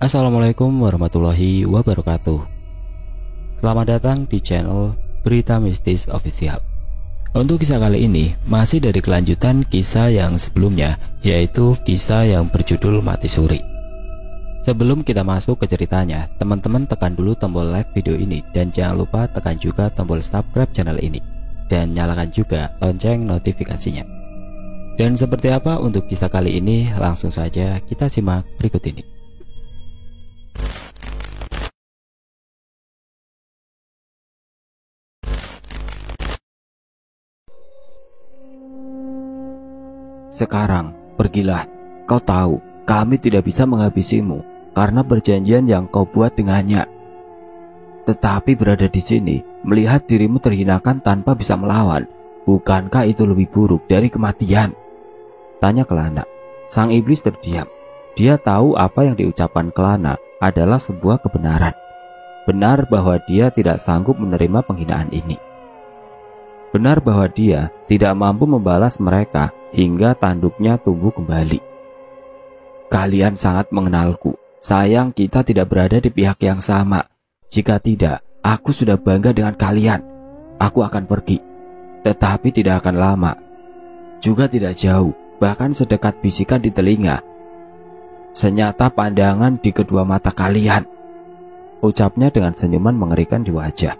Assalamualaikum warahmatullahi wabarakatuh. Selamat datang di channel Berita Mistis Official. Untuk kisah kali ini masih dari kelanjutan kisah yang sebelumnya, yaitu kisah yang berjudul Mati Suri. Sebelum kita masuk ke ceritanya, teman-teman tekan dulu tombol like video ini dan jangan lupa tekan juga tombol subscribe channel ini dan nyalakan juga lonceng notifikasinya. Dan seperti apa untuk kisah kali ini, langsung saja kita simak berikut ini. Sekarang, pergilah. Kau tahu, kami tidak bisa menghabisimu karena perjanjian yang kau buat dengannya. Tetapi berada di sini, melihat dirimu terhinakan tanpa bisa melawan, bukankah itu lebih buruk dari kematian? Tanya Kelana. Sang iblis terdiam. Dia tahu apa yang diucapkan Kelana adalah sebuah kebenaran. Benar bahwa dia tidak sanggup menerima penghinaan ini. Benar bahwa dia tidak mampu membalas mereka hingga tanduknya tumbuh kembali. Kalian sangat mengenalku. Sayang kita tidak berada di pihak yang sama. Jika tidak, aku sudah bangga dengan kalian. Aku akan pergi. Tetapi tidak akan lama. Juga tidak jauh, bahkan sedekat bisikan di telinga. Senyata pandangan di kedua mata kalian. Ucapnya dengan senyuman mengerikan di wajah.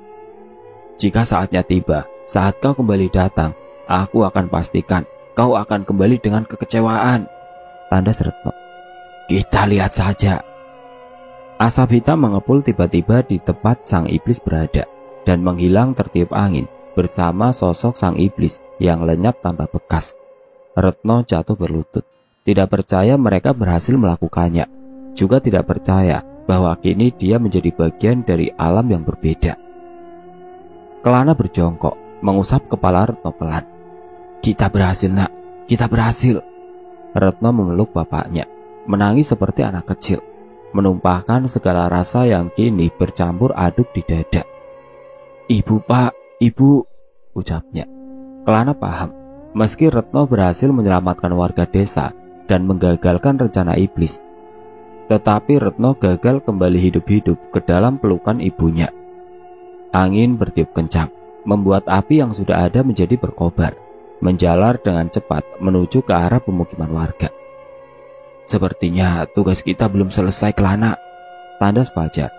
Jika saatnya tiba, saat kau kembali datang, aku akan pastikan kau akan kembali dengan kekecewaan. Tandas Retno. Kita lihat saja. Asap hitam mengepul tiba-tiba di tempat sang iblis berada dan menghilang tertiup angin bersama sosok sang iblis yang lenyap tanpa bekas. Retno jatuh berlutut. Tidak percaya mereka berhasil melakukannya. Juga tidak percaya bahwa kini dia menjadi bagian dari alam yang berbeda. Kelana berjongkok, mengusap kepala Retno pelan. Kita berhasil nak, kita berhasil. Retno memeluk bapaknya, menangis seperti anak kecil, menumpahkan segala rasa yang kini bercampur aduk di dada. Ibu pak, ibu, ucapnya. Kelana paham, meski Retno berhasil menyelamatkan warga desa dan menggagalkan rencana iblis, tetapi Retno gagal kembali hidup-hidup ke dalam pelukan ibunya. Angin bertiup kencang, membuat api yang sudah ada menjadi berkobar, menjalar dengan cepat menuju ke arah pemukiman warga. Sepertinya tugas kita belum selesai Kelana, tandas Fajar.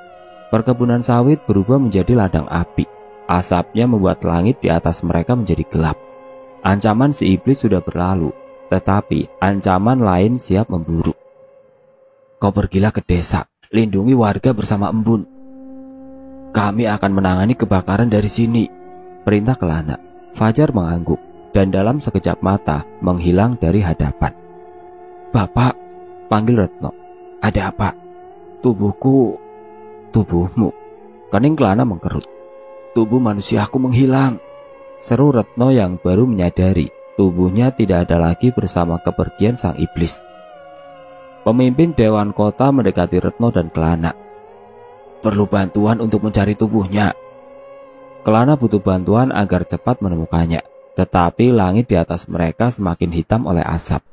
Perkebunan sawit berubah menjadi ladang api. Asapnya membuat langit di atas mereka menjadi gelap. Ancaman si iblis sudah berlalu, tetapi ancaman lain siap memburu. Kau pergilah ke desa, lindungi warga bersama embun. Kami akan menangani kebakaran dari sini, perintah Kelana. Fajar mengangguk dan dalam sekejap mata menghilang dari hadapan. Bapak, panggil Retno. Ada apa? Tubuhku. Tubuhmu? Kening Kelana mengkerut. Tubuh manusiaku menghilang, seru Retno yang baru menyadari tubuhnya tidak ada lagi bersama kepergian sang iblis. Pemimpin Dewan Kota mendekati Retno dan Kelana. Perlu bantuan untuk mencari tubuhnya. Kelana butuh bantuan agar cepat menemukannya, tetapi langit di atas mereka semakin hitam oleh asap.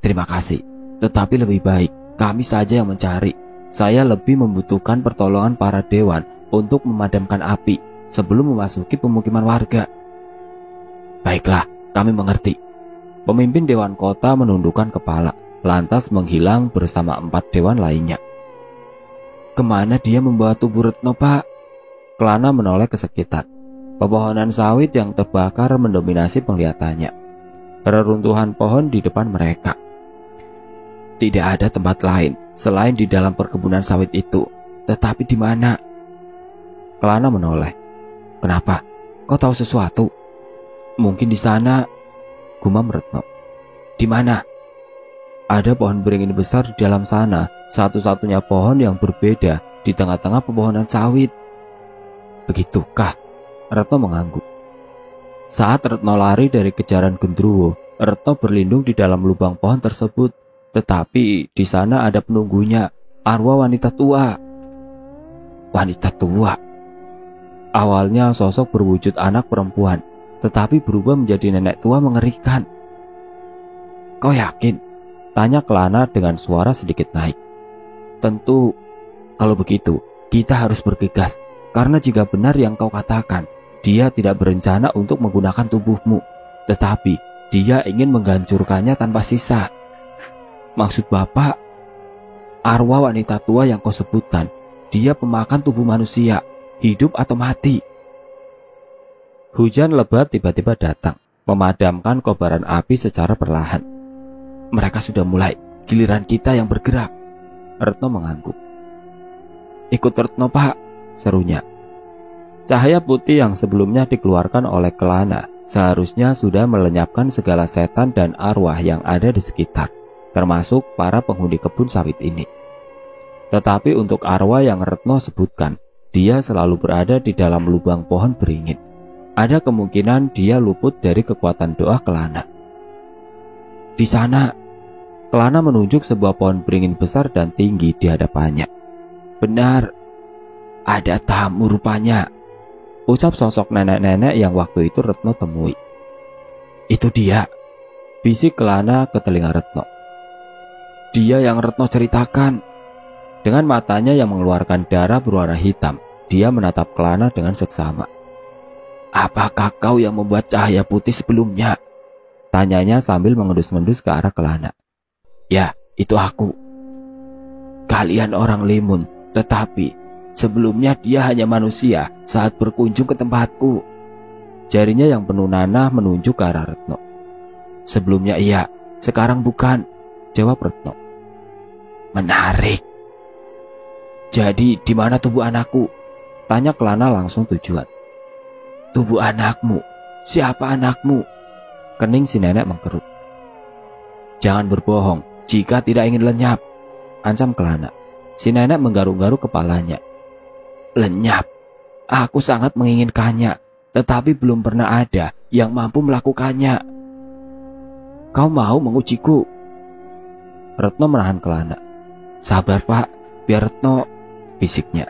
Terima kasih, tetapi lebih baik kami saja yang mencari. Saya lebih membutuhkan pertolongan para dewan untuk memadamkan api sebelum memasuki pemukiman warga. Baiklah, kami mengerti. Pemimpin Dewan Kota menundukkan kepala, lantas menghilang bersama 4 dewan lainnya. Kemana dia membawa tubuh Retno, Pak? Kelana menoleh ke sekitar. Pepohonan sawit yang terbakar mendominasi penglihatannya. Reruntuhan pohon di depan mereka. Tidak ada tempat lain selain di dalam perkebunan sawit itu. Tetapi di mana? Kelana menoleh. Kenapa? Kau tahu sesuatu? Mungkin di sana, gumam Retno. Di mana? Ada pohon beringin besar di dalam sana, satu-satunya pohon yang berbeda di tengah-tengah pepohonan sawit. Begitukah? Retno mengangguk. Saat Retno lari dari kejaran genderuwo, Retno berlindung di dalam lubang pohon tersebut. Tetapi di sana ada penunggunya, arwah wanita tua. Wanita tua? Awalnya sosok berwujud anak perempuan, tetapi berubah menjadi nenek tua mengerikan. Kau yakin? Tanya Kelana dengan suara sedikit naik. tentu. Kalau begitu, kita harus bergegas. Karena jika benar yang kau katakan, dia tidak berencana untuk menggunakan tubuhmu, tetapi dia ingin menghancurkannya tanpa sisa. Maksud Bapak, arwah wanita tua yang kau sebutkan, dia pemakan tubuh manusia, hidup atau mati. Hujan lebat tiba-tiba datang, memadamkan kobaran api secara perlahan. Mereka sudah mulai, giliran kita yang bergerak. Retno mengangguk. Ikut Retno, Pak, serunya. Cahaya putih yang sebelumnya dikeluarkan oleh Kelana seharusnya sudah melenyapkan segala setan dan arwah yang ada di sekitar, termasuk para penghuni kebun sawit ini. Tetapi untuk arwah yang Retno sebutkan, dia selalu berada di dalam lubang pohon beringin. Ada kemungkinan dia luput dari kekuatan doa Kelana. Di sana, Kelana menunjuk sebuah pohon beringin besar dan tinggi di hadapannya. Benar, ada tamu rupanya, ucap sosok nenek-nenek yang waktu itu Retno temui. Itu dia, bisik Kelana ke telinga Retno. Dia yang Retno ceritakan. Dengan matanya yang mengeluarkan darah berwarna hitam, dia menatap Kelana dengan seksama. Apakah kau yang membuat cahaya putih sebelumnya? Tanyanya sambil mengendus-ngendus ke arah Kelana. Ya, itu aku. Kalian orang Limun, tetapi sebelumnya dia hanya manusia saat berkunjung ke tempatku. Jarinya yang penuh nanah menunjuk ke arah Retno. Sebelumnya iya, sekarang bukan, jawab Retno. Menarik. Jadi di mana tubuh anakku? Tanya Kelana langsung tujuan. Tubuh anakmu? Siapa anakmu? Kening si nenek mengkerut. Jangan berbohong jika tidak ingin lenyap, ancam Kelana. Si nenek menggaruk-garuk kepalanya. Lenyap? Aku sangat menginginkannya, tetapi belum pernah ada yang mampu melakukannya. Kau mau mengujiku? Retno menahan Kelana. Sabar, Pak, biar Retno, bisiknya.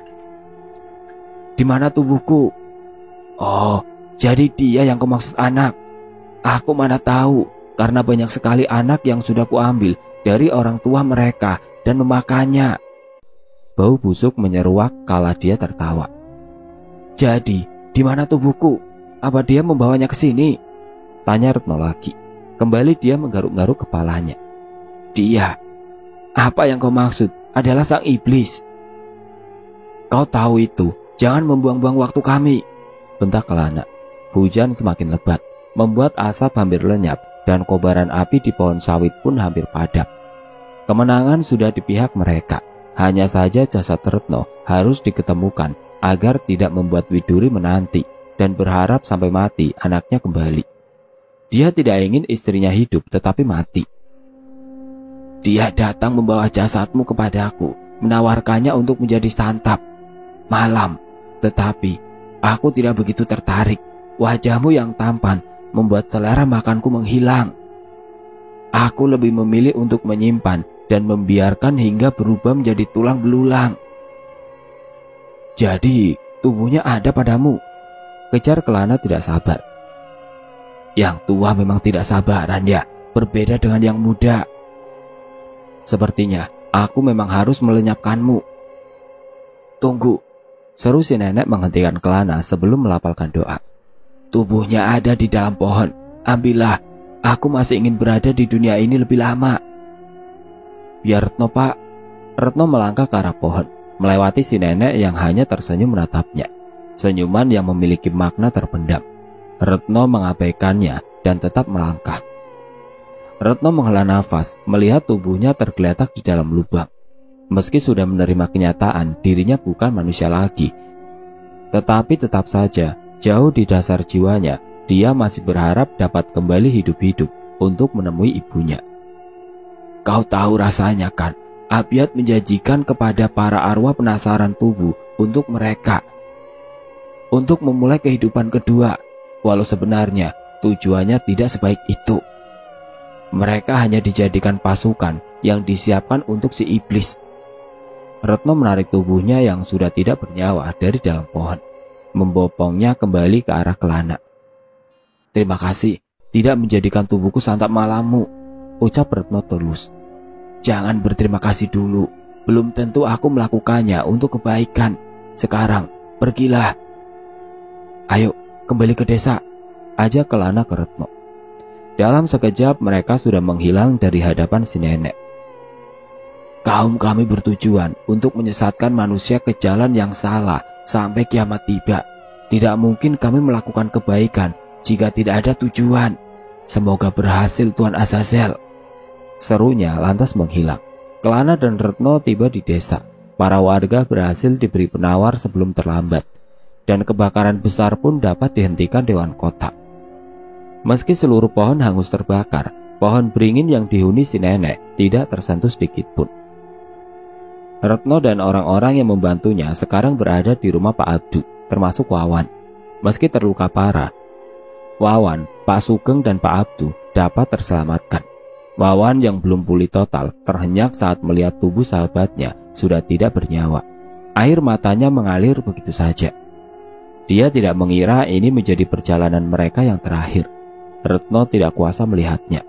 Di mana tubuhku? Oh, jadi dia yang kau maksud anak. Aku mana tahu, karena banyak sekali anak yang sudah kuambil dari orang tua mereka dan memakannya. Bau busuk menyeruak kala dia tertawa. Jadi, di mana tubuhku? Apa dia membawanya ke sini? Tanya Retno lagi. Kembali dia menggaruk-garuk kepalanya. Dia? Apa yang kau maksud? Adalah sang iblis. Kau tahu itu, jangan membuang-buang waktu kami, bentak Kelana. Hujan semakin lebat, membuat asap hampir lenyap dan kobaran api di pohon sawit pun hampir padam. Kemenangan sudah di pihak mereka. Hanya saja jasad Retno harus diketemukan agar tidak membuat Widuri menanti dan berharap sampai mati anaknya kembali. Dia tidak ingin istrinya hidup tetapi mati. Dia datang membawa jasadmu kepadaku, menawarkannya untuk menjadi santap malam, tetapi aku tidak begitu tertarik. Wajahmu yang tampan membuat selera makanku menghilang. Aku lebih memilih untuk menyimpan dan membiarkan hingga berubah menjadi tulang belulang. Jadi tubuhnya ada padamu? Kejar Kelana tidak sabar. Yang tua memang tidak sabaran ya, berbeda dengan yang muda. Sepertinya aku memang harus melenyapkanmu. Tunggu, seru si nenek menghentikan Kelana sebelum melafalkan doa. Tubuhnya ada di dalam pohon. Ambillah, aku masih ingin berada di dunia ini lebih lama. Biar Retno, Pak. Retno melangkah ke arah pohon, melewati si nenek yang hanya tersenyum menatapnya. Senyuman yang memiliki makna terpendam. Retno mengabaikannya dan tetap melangkah. Retno menghela nafas melihat tubuhnya tergeletak di dalam lubang. Meski sudah menerima kenyataan dirinya bukan manusia lagi, tetapi tetap saja jauh di dasar jiwanya dia masih berharap dapat kembali hidup-hidup untuk menemui ibunya. Kau tahu rasanya kan, Abiat menjanjikan kepada para arwah penasaran tubuh untuk mereka, untuk memulai kehidupan kedua, walau sebenarnya tujuannya tidak sebaik itu. Mereka hanya dijadikan pasukan yang disiapkan untuk si iblis. Retno menarik tubuhnya yang sudah tidak bernyawa dari dalam pohon, membopongnya kembali ke arah Kelana. Terima kasih, tidak menjadikan tubuhku santap malammu, ucap Retno tulus. Jangan berterima kasih dulu, Belum tentu aku melakukannya untuk kebaikan. Sekarang, pergilah. Ayo, kembali ke desa, ajak Kelana ke Retno. Dalam sekejap mereka sudah menghilang dari hadapan si nenek. Kaum kami bertujuan untuk menyesatkan manusia ke jalan yang salah sampai kiamat tiba. Tidak mungkin kami melakukan kebaikan jika tidak ada tujuan. Semoga berhasil Tuan Azazel. Serunya lantas menghilang. Kelana dan Retno tiba di desa. Para warga berhasil diberi penawar sebelum terlambat. Dan kebakaran besar pun dapat dihentikan Dewan Kota. Meski seluruh pohon hangus terbakar, pohon beringin yang dihuni si nenek tidak tersentuh sedikit pun. Retno dan orang-orang yang membantunya sekarang berada di rumah Pak Abdu, termasuk Wawan. Meski terluka parah, Wawan, Pak Sugeng dan Pak Abdu dapat terselamatkan. Wawan yang belum pulih total terhenyak saat melihat tubuh sahabatnya sudah tidak bernyawa. Air matanya mengalir begitu saja. Dia tidak mengira ini menjadi perjalanan mereka yang terakhir. Retno tidak kuasa melihatnya.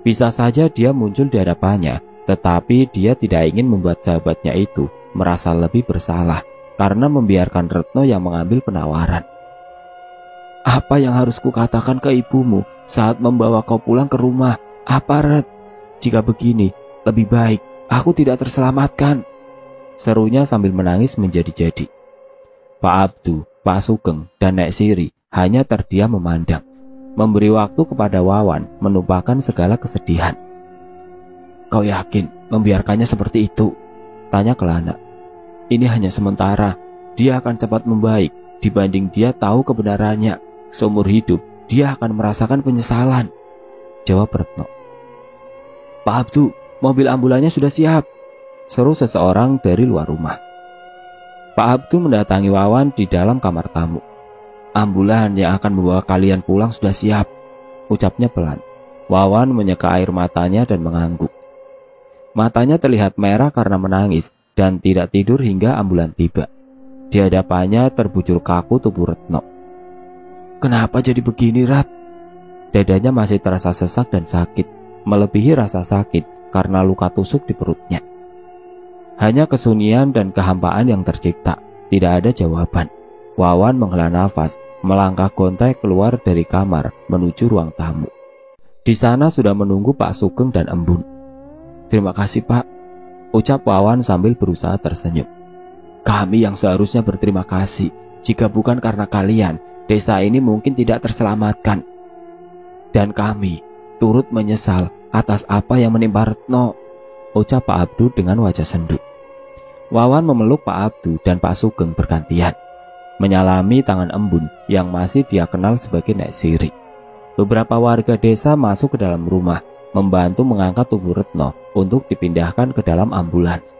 Bisa saja dia muncul di hadapannya, tetapi dia tidak ingin membuat sahabatnya itu merasa lebih bersalah karena membiarkan Retno yang mengambil penawaran. Apa yang harus kukatakan ke ibumu saat membawa kau pulang ke rumah? Apa, Ret? Jika begini, lebih baik aku tidak terselamatkan. Serunya sambil menangis menjadi-jadi. Pak Abdu, Pak Sugeng, dan Nek Siri hanya terdiam memandang. Memberi waktu kepada Wawan menumpahkan segala kesedihan. Kau yakin membiarkannya seperti itu? Tanya Kelana. Ini hanya sementara. Dia akan cepat membaik dibanding dia tahu kebenarannya. Seumur hidup dia akan merasakan penyesalan. Jawab Retno. Pak Abdu, mobil ambulannya sudah siap. Seru seseorang dari luar rumah. Pak Abdu mendatangi Wawan di dalam kamar tamu. Ambulan yang akan membawa kalian pulang sudah siap, ucapnya pelan. Wawan menyeka air matanya dan mengangguk. Matanya terlihat merah karena menangis dan tidak tidur hingga ambulan tiba. Di hadapannya terbujur kaku tubuh Retno. Kenapa jadi begini, Rat? Dadanya masih terasa sesak dan sakit, melebihi rasa sakit karena luka tusuk di perutnya. Hanya kesunyian dan kehampaan yang tercipta, tidak ada jawaban. Wawan menghela nafas, melangkah gontai keluar dari kamar menuju ruang tamu. Di sana sudah menunggu Pak Sugeng dan Embun. Terima kasih, Pak, ucap Wawan sambil berusaha tersenyum. Kami yang seharusnya berterima kasih. Jika bukan karena kalian, desa ini mungkin tidak terselamatkan. Dan kami turut menyesal atas apa yang menimpa Retno, ucap Pak Abdu dengan wajah sendu. Wawan memeluk Pak Abdu dan Pak Sugeng bergantian, menyalami tangan Embun yang masih dia kenal sebagai Nek Siri. Beberapa warga desa masuk ke dalam rumah, membantu mengangkat tubuh Retno untuk dipindahkan ke dalam ambulans.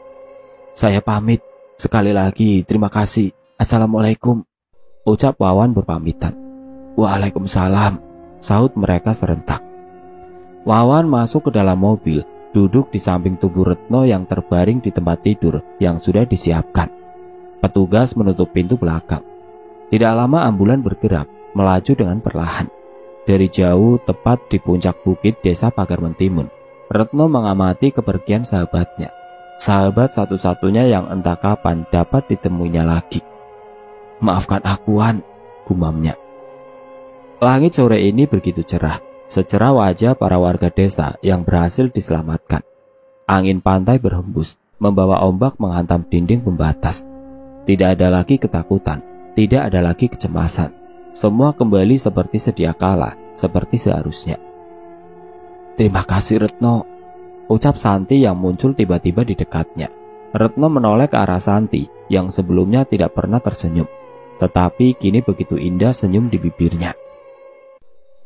Saya pamit, sekali lagi terima kasih. Assalamualaikum, ucap Wawan berpamitan. Waalaikumsalam, sahut mereka serentak. Wawan masuk ke dalam mobil, duduk di samping tubuh Retno yang terbaring di tempat tidur yang sudah disiapkan. Petugas menutup pintu belakang. Tidak lama ambulan bergerak, melaju dengan perlahan. Dari jauh, tepat di puncak bukit desa Pagar Mentimun, Retno mengamati kepergian sahabatnya. Sahabat satu-satunya yang entah kapan dapat ditemuinya lagi. Maafkan aku, Wan, gumamnya. Langit sore ini begitu cerah, secerah wajah para warga desa yang berhasil diselamatkan. Angin pantai berhembus, membawa ombak menghantam dinding pembatas. Tidak ada lagi ketakutan, tidak ada lagi kecemasan. Semua kembali seperti sedia kala, seperti seharusnya. Terima kasih, Retno, ucap Santi yang muncul tiba-tiba di dekatnya. Retno menoleh ke arah Santi yang sebelumnya tidak pernah tersenyum, tetapi kini begitu indah senyum di bibirnya.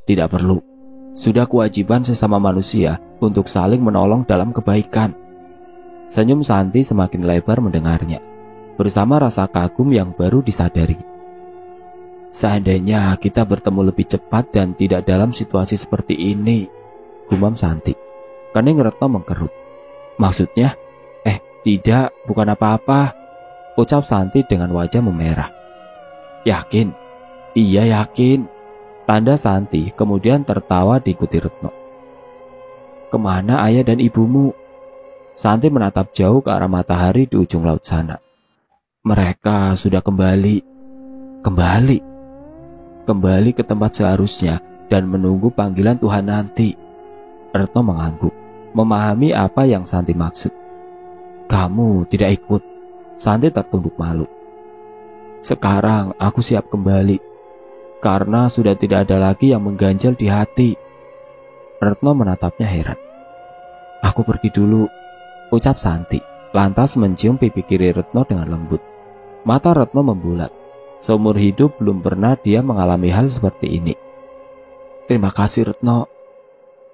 Tidak perlu, sudah kewajiban sesama manusia untuk saling menolong dalam kebaikan. Senyum Santi semakin lebar mendengarnya, bersama rasa kagum yang baru disadari. Seandainya kita bertemu lebih cepat dan tidak dalam situasi seperti ini, gumam Santi. Kening Retno mengkerut. Maksudnya? Tidak, bukan apa-apa, ucap Santi dengan wajah memerah. Yakin? Iya, yakin, tanda Santi, kemudian tertawa diikuti Retno. Kemana ayah dan ibumu? Santi menatap jauh ke arah matahari di ujung laut sana. Mereka sudah kembali. Kembali ke tempat seharusnya dan menunggu panggilan Tuhan nanti. Retno mengangguk, memahami apa yang Santi maksud. Kamu tidak ikut? Santi tertunduk malu. Sekarang aku siap kembali, karena sudah tidak ada lagi yang mengganjal di hati. Retno menatapnya heran. Aku pergi dulu, ucap Santi, lantas mencium pipi kiri Retno dengan lembut. Mata Retno membulat. Seumur hidup belum pernah dia mengalami hal seperti ini. Terima kasih Retno.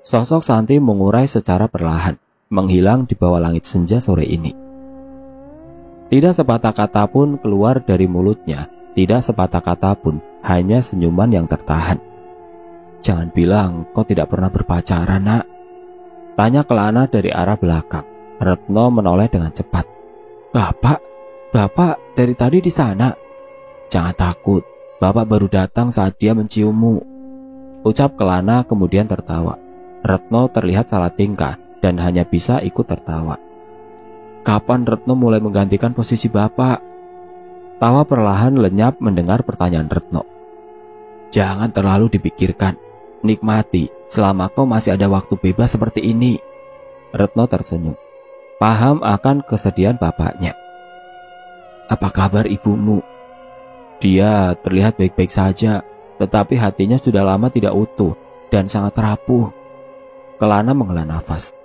Sosok Santi mengurai secara perlahan, menghilang di bawah langit senja sore ini. Tidak sepatah kata pun keluar dari mulutnya, tidak sepatah kata pun, hanya senyuman yang tertahan. Jangan bilang kau tidak pernah berpacaran, nak. Tanya Kelana dari arah belakang. Retno menoleh dengan cepat. Bapak dari tadi di sana. Jangan takut, bapak baru datang saat dia menciummu, ucap Kelana kemudian tertawa. Retno terlihat salah tingkah dan hanya bisa ikut tertawa. Kapan Retno mulai menggantikan posisi bapak? Tawa perlahan lenyap mendengar pertanyaan Retno. Jangan terlalu dipikirkan, nikmati selama kau masih ada waktu bebas seperti ini. Retno tersenyum, paham akan kesedihan bapaknya. Apa kabar ibumu? Dia terlihat baik-baik saja, tetapi hatinya sudah lama tidak utuh dan sangat rapuh. Kelana menghela nafas.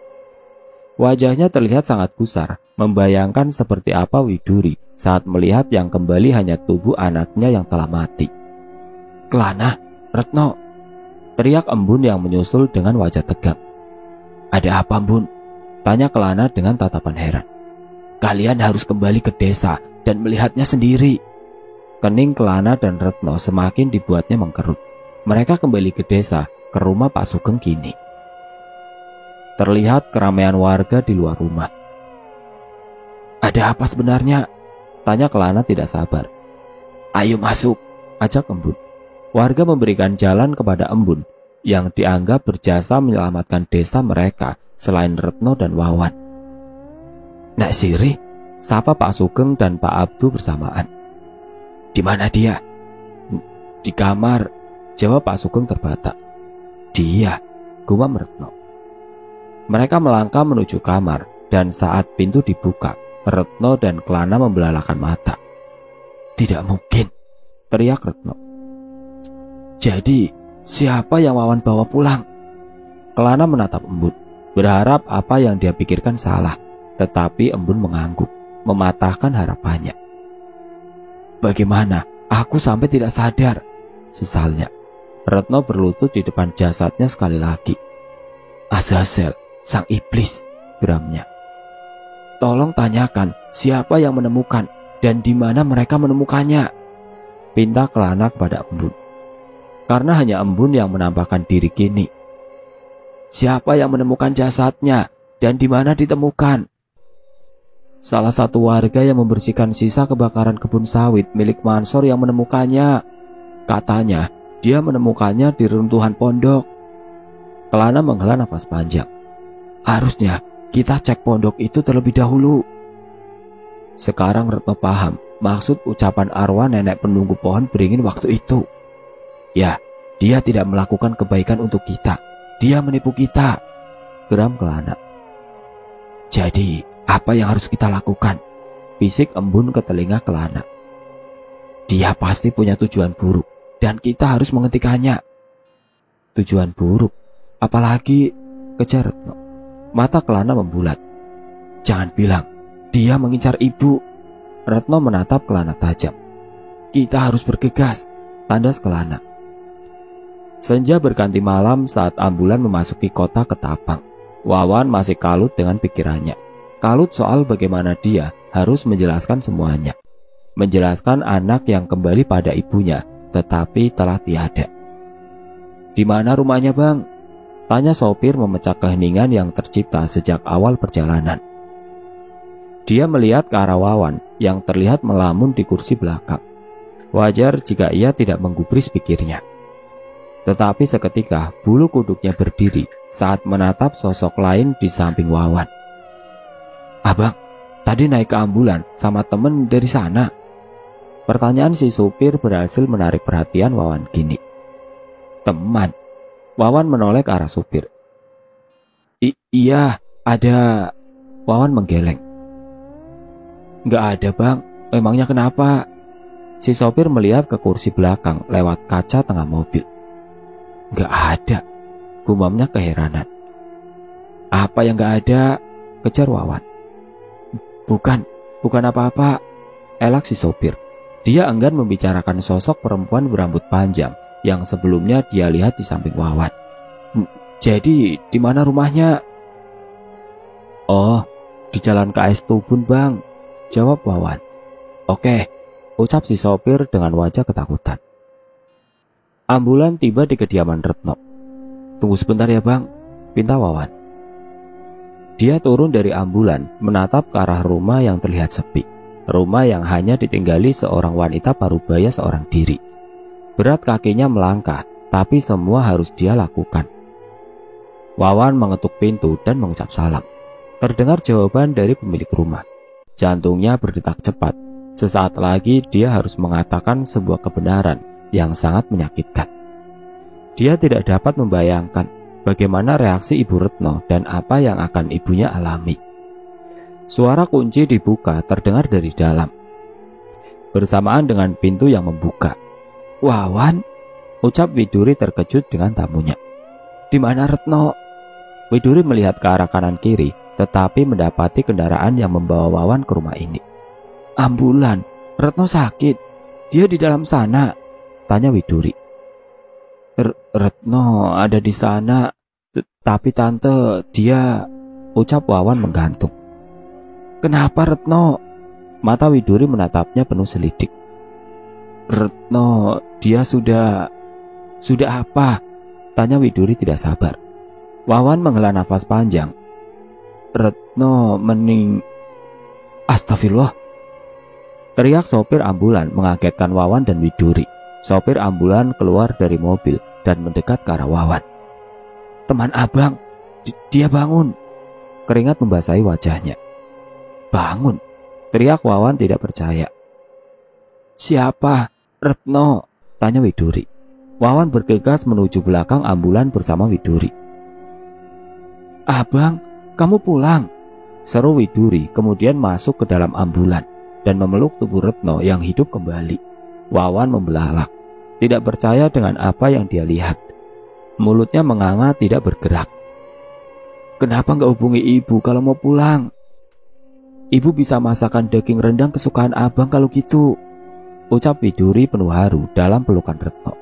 Wajahnya terlihat sangat gusar, membayangkan seperti apa Widuri saat melihat yang kembali hanya tubuh anaknya yang telah mati. Kelana, Retno, teriak Embun yang menyusul dengan wajah tegang. Ada apa, Embun? Tanya Kelana dengan tatapan heran. Kalian harus kembali ke desa dan melihatnya sendiri. Kening Kelana dan Retno semakin dibuatnya mengkerut. Mereka kembali ke desa, ke rumah Pak Sugeng kini. Terlihat keramaian warga di luar rumah. Ada apa sebenarnya? Tanya Kelana tidak sabar. Ayo masuk, ajak Embun. Warga memberikan jalan kepada Embun yang dianggap berjasa menyelamatkan desa mereka selain Retno dan Wawan. Nak Siri, sapa Pak Sugeng dan Pak Abdu bersamaan. Di mana dia? Di kamar, jawab Pak Sugeng terbata. Dia, gumam Retno. Mereka melangkah menuju kamar dan saat pintu dibuka, Retno dan Kelana membelalakan mata. Tidak mungkin, teriak Retno. Jadi, siapa yang Wawan bawa pulang? Kelana menatap Embun, berharap apa yang dia pikirkan salah, tetapi Embun mengangguk, mematahkan harapannya. Bagaimana? Aku sampai tidak sadar, sesalnya. Retno berlutut di depan jasadnya sekali lagi. Azazel, sang iblis, geramnya. Tolong tanyakan siapa yang menemukan dan di mana mereka menemukannya, pinta Kelana kepada Embun. Karena hanya Embun yang menampakkan diri kini. Siapa yang menemukan jasadnya dan di mana ditemukan? Salah satu warga yang membersihkan sisa kebakaran kebun sawit milik Mansor yang menemukannya. Katanya dia menemukannya di reruntuhan pondok. Kelana menghela nafas panjang. Harusnya kita cek pondok itu terlebih dahulu. Sekarang Retno paham maksud ucapan arwah nenek penunggu pohon beringin waktu itu. Ya, dia tidak melakukan kebaikan untuk kita. Dia menipu kita, geram Kelana. Jadi, apa yang harus kita lakukan? Bisik Embun ke telinga Kelana. Dia pasti punya tujuan buruk dan kita harus menghentikannya. Tujuan buruk? Apalagi? Kejar Retno. Mata Kelana membulat. Jangan bilang dia mengincar ibu. Retno menatap Kelana tajam. Kita harus bergegas, tandas Kelana. Senja berganti malam saat ambulan memasuki kota Ketapang. Wawan masih kalut dengan pikirannya. Kalut soal bagaimana dia harus menjelaskan semuanya. Menjelaskan anak yang kembali pada ibunya, tetapi telah tiada. Di mana rumahnya, Bang? Tanya sopir memecah keheningan yang tercipta sejak awal perjalanan. Dia melihat ke arah Wawan yang terlihat melamun di kursi belakang. Wajar jika ia tidak menggubris pikirnya. Tetapi seketika bulu kuduknya berdiri saat menatap sosok lain di samping Wawan. Bang, tadi naik ke ambulan sama temen dari sana. Pertanyaan si supir berhasil menarik perhatian Wawan kini. Teman? Wawan menoleh ke arah supir. Iya, ada. Wawan menggeleng. Nggak ada bang, memangnya kenapa? Si sopir melihat ke kursi belakang lewat kaca tengah mobil. Nggak ada, gumamnya keheranan. Apa yang nggak ada? Kejar Wawan. Bukan apa-apa, elak si sopir. Dia enggan membicarakan sosok perempuan berambut panjang yang sebelumnya dia lihat di samping Wawan. Jadi, di mana rumahnya? Oh, di Jalan KS Tubun bang, jawab Wawan. Oke, ucap si sopir dengan wajah ketakutan. Ambulan tiba di kediaman Retno. Tunggu sebentar ya bang, pinta Wawan. Dia turun dari ambulan, menatap ke arah rumah yang terlihat sepi. Rumah yang hanya ditinggali seorang wanita parubaya seorang diri. Berat kakinya melangkah, tapi semua harus dia lakukan. Wawan mengetuk pintu dan mengucap salam. Terdengar jawaban dari pemilik rumah. Jantungnya berdetak cepat. Sesaat lagi dia harus mengatakan sebuah kebenaran yang sangat menyakitkan. Dia tidak dapat membayangkan bagaimana reaksi Ibu Retno dan apa yang akan ibunya alami. Suara kunci dibuka terdengar dari dalam, bersamaan dengan pintu yang membuka. Wawan, ucap Widuri terkejut dengan tamunya. Di mana Retno? Widuri melihat ke arah kanan kiri, tetapi mendapati kendaraan yang membawa Wawan ke rumah ini. Ambulan, Retno sakit. Dia di dalam sana, tanya Widuri. Retno ada di sana, tapi tante, dia, ucap Wawan menggantung. Kenapa Retno? Mata Widuri menatapnya penuh selidik. Retno, dia sudah apa? Tanya Widuri tidak sabar. Wawan menghela nafas panjang. Retno Astagfirullah. Teriak sopir ambulan mengagetkan Wawan dan Widuri. Sopir ambulan keluar dari mobil dan mendekat ke arah Wawan. Teman abang, dia bangun. Keringat membasahi wajahnya. Bangun? Teriak Wawan tidak percaya. Siapa? Retno, tanya Widuri. Wawan bergegas menuju belakang ambulan bersama Widuri. Abang, kamu pulang, seru Widuri, kemudian masuk ke dalam ambulan dan memeluk tubuh Retno yang hidup kembali. Wawan membelalak, tidak percaya dengan apa yang dia lihat. Mulutnya menganga tidak bergerak. Kenapa nggak hubungi ibu kalau mau pulang? Ibu bisa masakan daging rendang kesukaan abang kalau gitu, ucap Widuri penuh haru dalam pelukan Retno.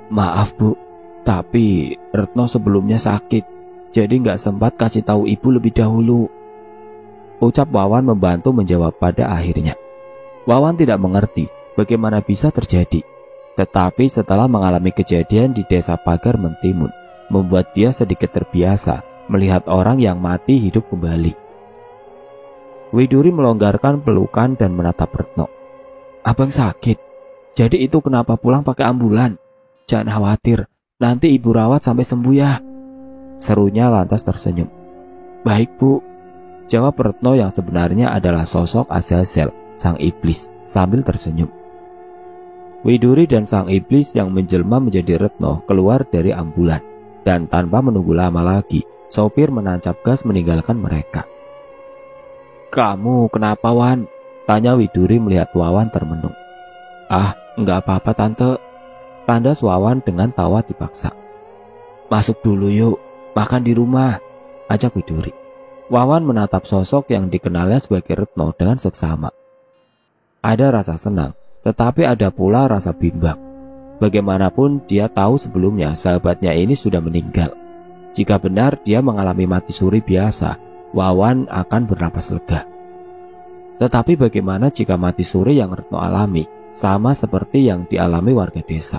Maaf bu, tapi Retno sebelumnya sakit, jadi nggak sempat kasih tahu ibu lebih dahulu, ucap Wawan membantu menjawab pada akhirnya. Wawan tidak mengerti bagaimana bisa terjadi, tetapi setelah mengalami kejadian di desa Pagar Mentimun, membuat dia sedikit terbiasa melihat orang yang mati hidup kembali. Widuri melonggarkan pelukan dan menatap Retno. Abang sakit, jadi itu kenapa pulang pakai ambulan? Jangan khawatir, nanti ibu rawat sampai sembuh ya, serunya lantas tersenyum. Baik bu, jawab Retno yang sebenarnya adalah sosok Azazel, sang iblis, sambil tersenyum. Widuri dan sang iblis yang menjelma menjadi Retno keluar dari ambulan, dan tanpa menunggu lama lagi, sopir menancap gas meninggalkan mereka. Kamu kenapa Wan? Tanya Widuri melihat Wawan termenung. Ah, enggak apa-apa tante, tandas Wawan dengan tawa dipaksa. Masuk dulu yuk, makan di rumah, ajak Widuri. Wawan menatap sosok yang dikenalnya sebagai Retno dengan seksama. Ada rasa senang, tetapi ada pula rasa bimbang. Bagaimanapun dia tahu sebelumnya sahabatnya ini sudah meninggal. Jika benar dia mengalami mati suri biasa, Wawan akan bernapas lega. Tetapi bagaimana jika mati suri yang Retno alami sama seperti yang dialami warga desa?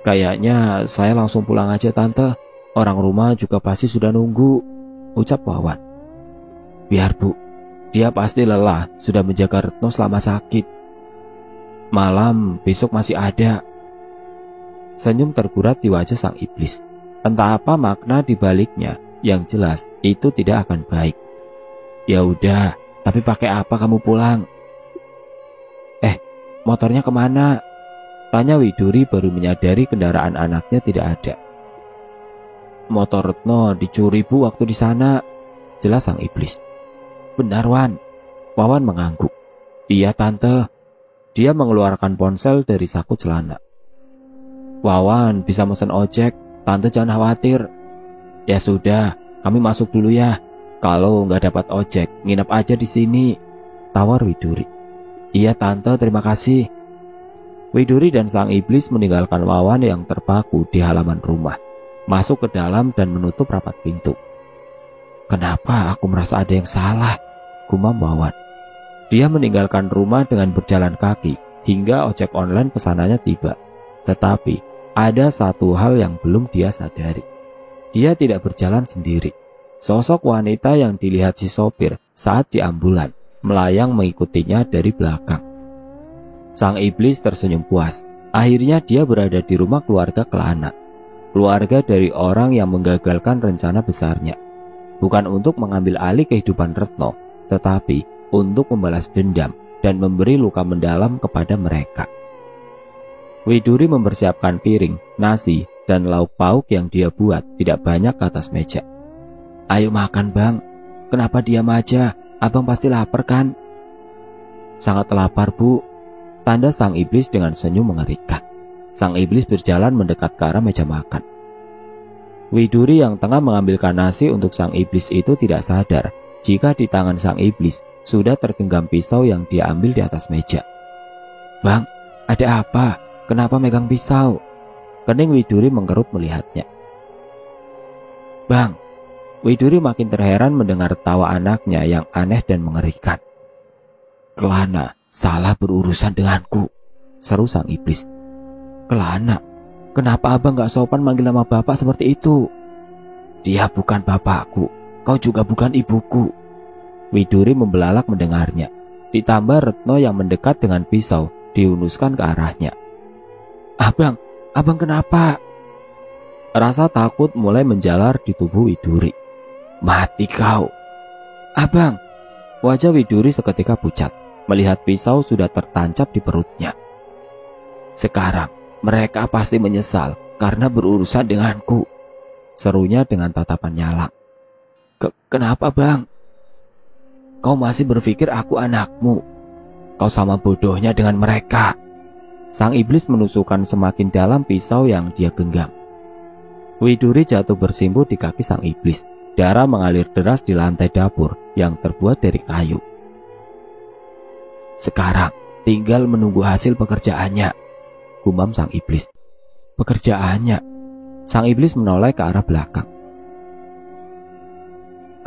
Kayaknya saya langsung pulang aja tante, orang rumah juga pasti sudah nunggu, ucap Wawan. Biar bu, dia pasti lelah sudah menjaga Retno selama sakit. Malam besok masih ada. Senyum tergurat di wajah sang iblis. Entah apa makna di baliknya Yang jelas itu tidak akan baik. Ya udah, tapi pakai apa kamu pulang? Motornya kemana? Tanya Widuri baru menyadari kendaraan anaknya tidak ada. Motor Retno dicuri Bu waktu di sana, jelas sang iblis. Benar Wan? Wawan mengangguk. Iya tante. Dia mengeluarkan ponsel dari saku celana. Wawan bisa mesen ojek, tante jangan khawatir. Ya sudah, kami masuk dulu ya. Kalau nggak dapat ojek, nginep aja di sini, tawar Widuri. Iya tante, terima kasih. Widuri dan sang iblis meninggalkan Wawan yang terpaku di halaman rumah, masuk ke dalam dan menutup rapat pintu. Kenapa aku merasa ada yang salah? Gumam Wawan. Dia meninggalkan rumah dengan berjalan kaki hingga ojek online pesanannya tiba. Tetapi ada satu hal yang belum dia sadari. Dia tidak berjalan sendiri. Sosok wanita yang dilihat si sopir saat di ambulan melayang mengikutinya dari belakang. Sang iblis tersenyum puas. Akhirnya dia berada di rumah keluarga Kelana. Keluarga dari orang yang menggagalkan rencana besarnya. Bukan untuk mengambil alih kehidupan Retno, tetapi untuk membalas dendam dan memberi luka mendalam kepada mereka. Widuri mempersiapkan piring, nasi, dan lauk pauk yang dia buat tidak banyak ke atas meja. Ayo makan bang, kenapa diam aja? Abang pasti lapar kan? Sangat lapar Bu, tanda sang iblis dengan senyum mengerikan. Sang iblis berjalan mendekat ke arah meja makan. Widuri yang tengah mengambilkan nasi untuk sang iblis itu tidak sadar jika di tangan sang iblis sudah tergenggam pisau yang dia ambil di atas meja. Bang, ada apa? Kenapa megang pisau? Kening Widuri mengkerut melihatnya. Bang, Widuri makin terheran mendengar tawa anaknya yang aneh dan mengerikan. Kelana salah berurusan denganku, seru sang iblis. Kelana, kenapa abang gak sopan manggil nama bapak seperti itu? Dia bukan bapakku, kau juga bukan ibuku. Widuri membelalak mendengarnya. Ditambah Retno yang mendekat dengan pisau diunuskan ke arahnya. Abang kenapa? Rasa takut mulai menjalar di tubuh Widuri. Mati kau. Abang. Wajah Widuri seketika pucat melihat pisau sudah tertancap di perutnya. Sekarang mereka pasti menyesal karena berurusan denganku, serunya dengan tatapan nyala. Kenapa bang? Kau masih berpikir aku anakmu? Kau sama bodohnya dengan mereka. Sang iblis menusukkan semakin dalam pisau yang dia genggam. Widuri jatuh bersimpuh di kaki sang iblis. Darah mengalir deras di lantai dapur yang terbuat dari kayu. Sekarang tinggal menunggu hasil pekerjaannya, gumam sang iblis. Pekerjaannya? Sang iblis menoleh ke arah belakang.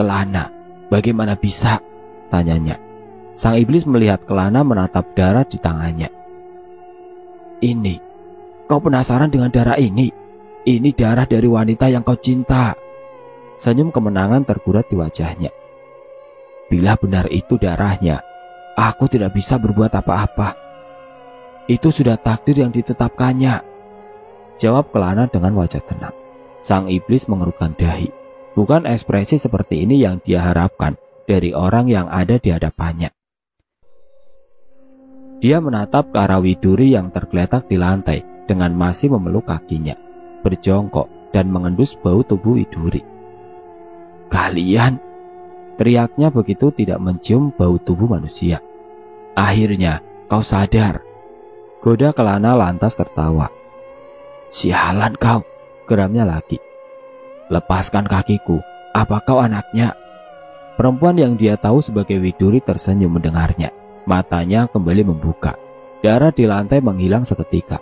Kelana, bagaimana bisa? Tanyanya. Sang iblis melihat Kelana menatap darah di tangannya. Ini, kau penasaran dengan darah ini? Ini darah dari wanita yang kau cinta. Senyum kemenangan tergurat di wajahnya. Bila benar itu darahnya, aku tidak bisa berbuat apa-apa. Itu sudah takdir yang ditetapkannya, jawab Kelana dengan wajah tenang. Sang iblis mengerutkan dahi. Bukan ekspresi seperti ini yang dia harapkan dari orang yang ada di hadapannya. Dia menatap ke arah Widuri yang tergeletak di lantai dengan masih memeluk kakinya, berjongkok dan mengendus bau tubuh Widuri. Kalian, teriaknya begitu tidak mencium bau tubuh manusia. Akhirnya kau sadar. Goda Kelana lantas tertawa. Sialan kau, geramnya lagi. Lepaskan kakiku, apa kau anaknya? Perempuan yang dia tahu sebagai Widuri tersenyum mendengarnya. Matanya kembali membuka. Darah di lantai menghilang seketika.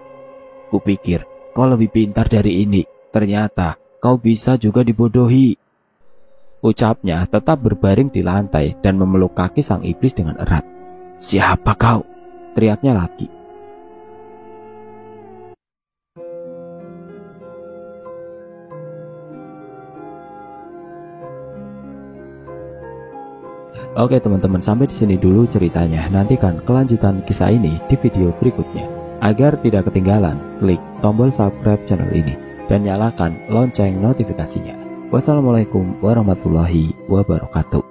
Kupikir kau lebih pintar dari ini. Ternyata kau bisa juga dibodohi. Ucapnya tetap berbaring di lantai dan memeluk kaki sang iblis dengan erat. Siapa kau? Teriaknya lagi. Oke teman-teman, sampai di sini dulu ceritanya. Nantikan kelanjutan kisah ini di video berikutnya. Agar tidak ketinggalan, klik tombol subscribe channel ini dan nyalakan lonceng notifikasinya. Wassalamualaikum warahmatullahi wabarakatuh.